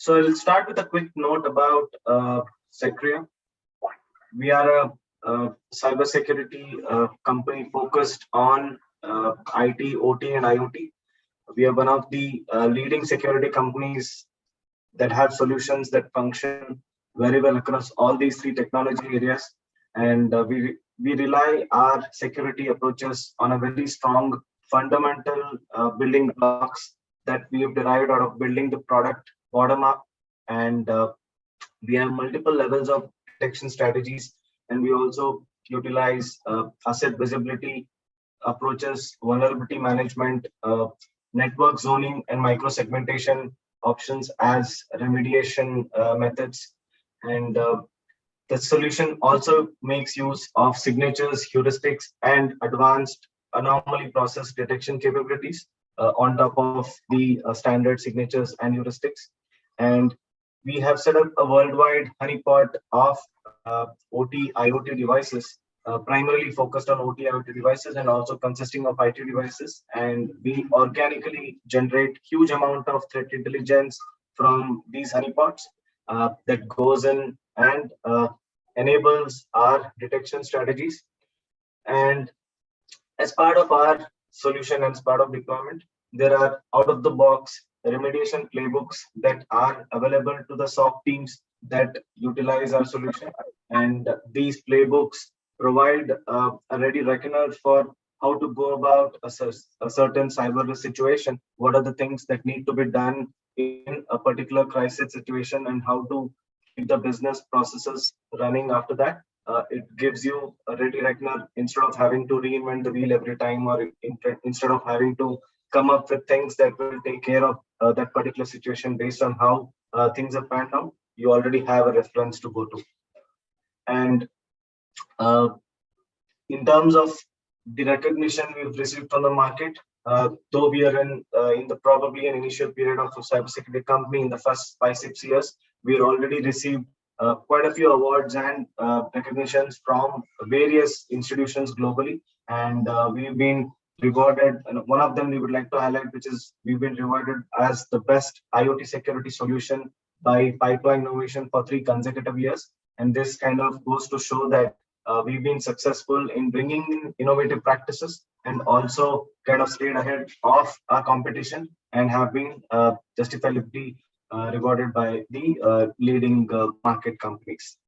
So I'll start with a quick note about Sectrio. We are a cybersecurity company focused on IT, OT, and IoT. We are one of the leading security companies that have solutions that function very well across all these three technology areas. And we rely our security approaches on a very strong fundamental building blocks that we have derived out of building the product bottom up. And we have multiple levels of detection strategies, and we also utilize asset visibility approaches, vulnerability management, network zoning, and micro segmentation options as remediation methods. And the solution also makes use of signatures, heuristics, and advanced anomaly process detection capabilities on top of the standard signatures and heuristics. And we have set up a worldwide honeypot of OT IoT devices, primarily focused on OT IoT devices and also consisting of IT devices. And we organically generate huge amount of threat intelligence from these honeypots that goes in and enables our detection strategies. And as part of our solution and as part of deployment, there are out-of-the-box remediation playbooks that are available to the SOC teams that utilize our solution. And these playbooks provide a ready reckoner for how to go about a certain cyber risk situation. What are the things that need to be done in a particular crisis situation, and how to keep the business processes running after that. It gives you a ready reckoner instead of having to reinvent the wheel every time, or instead of having to come up with things that will take care of that particular situation based on how things are panned out. You already have a reference to go to. And in terms of the recognition we've received from the market, though we are in the probably an initial period of a cybersecurity company in the first 5-6 years, we've already received quite a few awards and recognitions from various institutions globally, and we've been rewarded. And one of them we would like to highlight, which is we've been rewarded as the best IoT security solution by Pipeline Innovation for 3 consecutive years. And this kind of goes to show that we've been successful in bringing in innovative practices and also kind of stayed ahead of our competition and have been justifiably rewarded by the leading market companies.